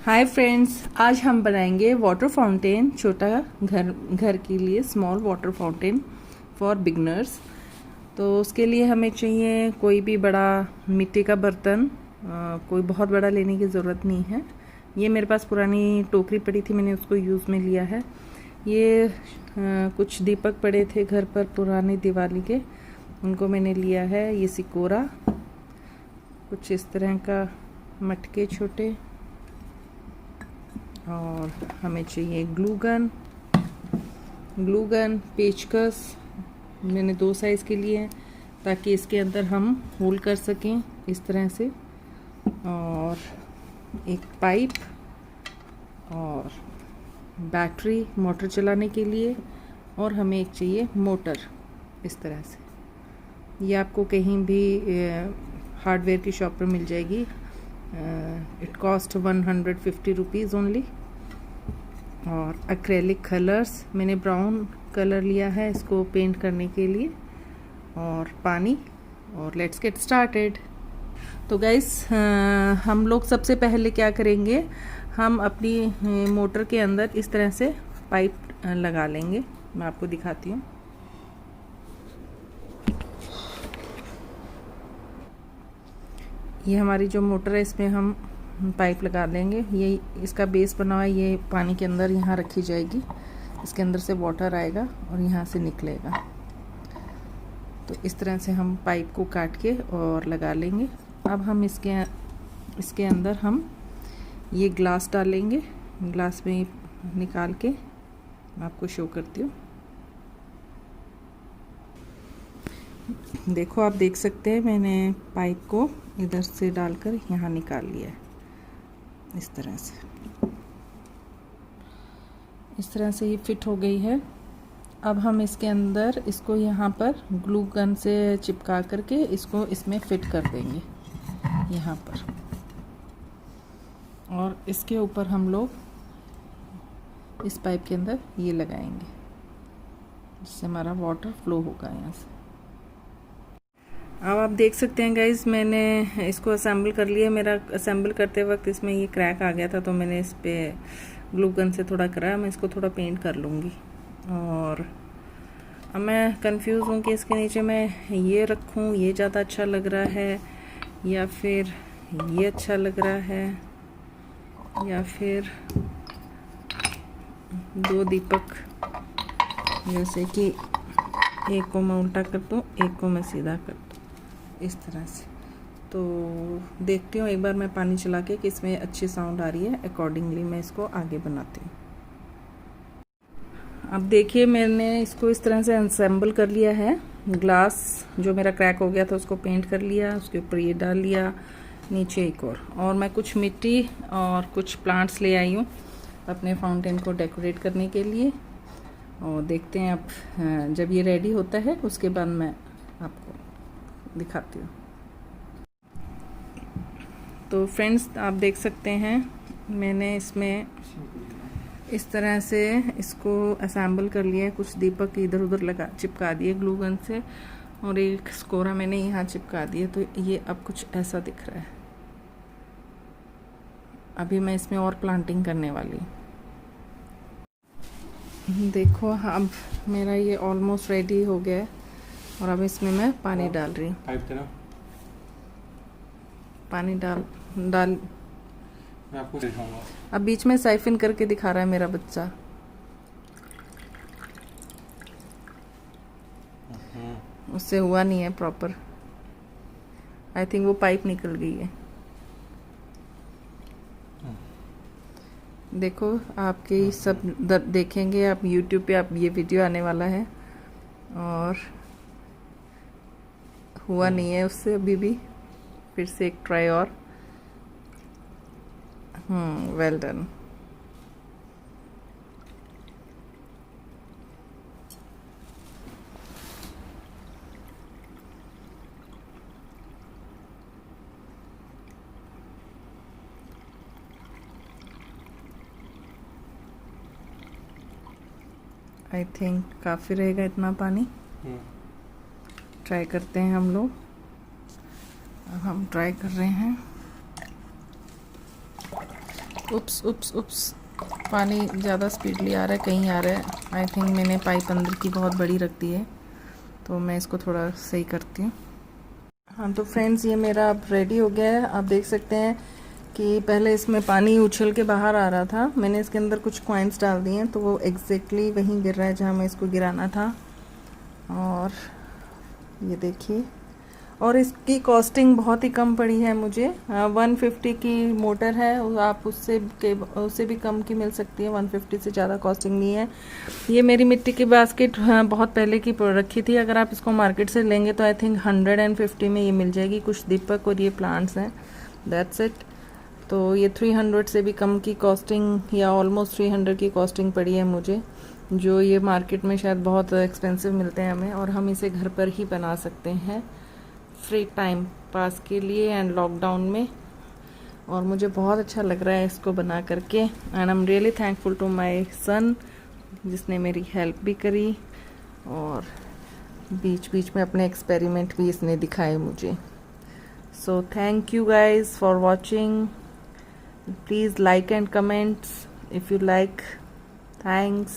Hi friends, आज हम बनाएंगे वाटर फाउंटेन, छोटा घर के लिए small water fountain for beginners. तो उसके लिए हमें चाहिए कोई भी बड़ा मिट्टी का बर्तन। कोई बहुत बड़ा लेने की ज़रूरत नहीं है। ये मेरे पास पुरानी टोकरी पड़ी थी, मैंने उसको यूज़ में लिया है। ये कुछ दीपक पड़े थे घर पर पुरानी दिवाली के, उनको मैंने लिया है। ये सिकोरा, कुछ इस तरह का मटके छोटे, और हमें चाहिए ग्लू गन, पेचकस। मैंने 2 साइज़ के लिए हैं ताकि इसके अंदर हम होल कर सकें इस तरह से, और एक पाइप और बैटरी मोटर चलाने के लिए, और हमें एक चाहिए मोटर इस तरह से। ये आपको कहीं भी हार्डवेयर की शॉप पर मिल जाएगी। It cost 150 rupees only. और एक्रेलिक कलर्स, मैंने ब्राउन कलर लिया है इसको पेंट करने के लिए, और पानी। और लेट्स गेट स्टार्टेड। तो गाइस, हम लोग सबसे पहले क्या करेंगे, हम अपनी मोटर के अंदर इस तरह से पाइप लगा लेंगे। मैं आपको दिखाती हूँ। ये हमारी जो मोटर है, इसमें हम पाइप लगा लेंगे। ये इसका बेस बना हुआ है, ये पानी के अंदर यहाँ रखी जाएगी। इसके अंदर से वाटर आएगा और यहाँ से निकलेगा। तो इस तरह से हम पाइप को काट के और लगा लेंगे। अब हम इसके अंदर हम ये ग्लास डालेंगे। ग्लास में निकाल के मैं आपको शो करती हूँ। देखो, आप देख सकते हैं मैंने पाइप को इधर से डालकर यहाँ निकाल लिया है। इस तरह से ये फिट हो गई है। अब हम इसके अंदर इसको यहाँ पर ग्लू गन से चिपका करके इसको इसमें फिट कर देंगे यहाँ पर, और इसके ऊपर हम लोग इस पाइप के अंदर ये लगाएंगे, जिससे हमारा वाटर फ्लो होगा यहाँ से। अब आप देख सकते हैं गाइज, मैंने इसको असेंबल कर लिया। मेरा असेंबल करते वक्त इसमें ये क्रैक आ गया था, तो मैंने इस पर ग्लू गन से थोड़ा कराया। मैं इसको थोड़ा पेंट कर लूँगी। और अब मैं कंफ्यूज हूँ कि इसके नीचे मैं ये रखूँ, ये ज़्यादा अच्छा लग रहा है, या फिर ये अच्छा लग रहा है, या फिर 2 दीपक, जैसे कि एक को मैं उल्टा कर दूँ, एक को मैं सीधा कर दूँ, इस तरह से। तो देखती हूँ एक बार मैं पानी चला के कि इसमें अच्छी साउंड आ रही है। अकॉर्डिंगली मैं इसको आगे बनाती हूँ। अब देखिए, मैंने इसको इस तरह से असेंबल कर लिया है। ग्लास जो मेरा क्रैक हो गया था उसको पेंट कर लिया, उसके ऊपर ये डाल लिया, नीचे एक और मैं कुछ मिट्टी और कुछ प्लांट्स ले आई हूँ अपने फाउंटेन को डेकोरेट करने के लिए। और देखते हैं अब जब ये रेडी होता है उसके बाद मैं आपको दिखाती हूँ। तो फ्रेंड्स, आप देख सकते हैं मैंने इसमें इस तरह से इसको असेंबल कर लिया है। कुछ दीपक इधर उधर चिपका दिए ग्लू गन से, और एक स्कोरा मैंने यहाँ चिपका दिया। तो ये अब कुछ ऐसा दिख रहा है। अभी मैं इसमें और प्लांटिंग करने वाली हूँ। देखो, अब मेरा ये ऑलमोस्ट रेडी हो गया है, और अब इसमें मैं पानी डाल रही हूँ। पानी डाल मैं आपको दिखाऊंगा। अब बीच में साइफिन करके दिखा रहा है मेरा बच्चा। उससे हुआ नहीं है प्रॉपर। आई थिंक वो पाइप निकल गई है। देखो, आपके सब देखेंगे आप YouTube पे, आप ये वीडियो आने वाला है, और हुआ नहीं है उससे अभी भी। फिर से एक ट्राई और। Well done. आई थिंक काफ़ी रहेगा इतना पानी। ट्राई करते हैं हम लोग। अब हम ट्राई कर रहे हैं। उप्स उप्स उप्स, पानी ज़्यादा स्पीडली आ रहा है, कहीं आ रहा है। आई थिंक मैंने पाइप अंदर की बहुत बड़ी रख दी है, तो मैं इसको थोड़ा सही करती हूँ। हाँ तो फ्रेंड्स, ये मेरा अब रेडी हो गया है। आप देख सकते हैं कि पहले इसमें पानी उछल के बाहर आ रहा था, मैंने इसके अंदर कुछ कॉइन्स डाल दिए हैं, तो वो एग्जैक्टली वहीं गिर रहा है जहाँ मैं इसको गिराना था। और ये देखिए, और इसकी कॉस्टिंग बहुत ही कम पड़ी है मुझे। 150 की मोटर है, आप उससे भी कम की मिल सकती है, 150 से ज़्यादा कॉस्टिंग नहीं है। ये मेरी मिट्टी की बास्केट बहुत पहले की रखी थी, अगर आप इसको मार्केट से लेंगे तो आई थिंक 150 में ये मिल जाएगी। कुछ दीपक और ये प्लांट्स हैं, दैट्स इट। तो ये 300 से भी कम की कॉस्टिंग या ऑलमोस्ट 300 की कॉस्टिंग पड़ी है मुझे, जो ये मार्केट में शायद बहुत एक्सपेंसिव मिलते हैं हमें, और हम इसे घर पर ही बना सकते हैं फ्री टाइम पास के लिए एंड लॉकडाउन में। और मुझे बहुत अच्छा लग रहा है इसको बना करके, and I am really thankful to my son जिसने मेरी हेल्प भी करी, और बीच बीच में अपने एक्सपेरिमेंट भी इसने दिखाए मुझे। So thank you guys for watching, please like and comments if you like. Thanks.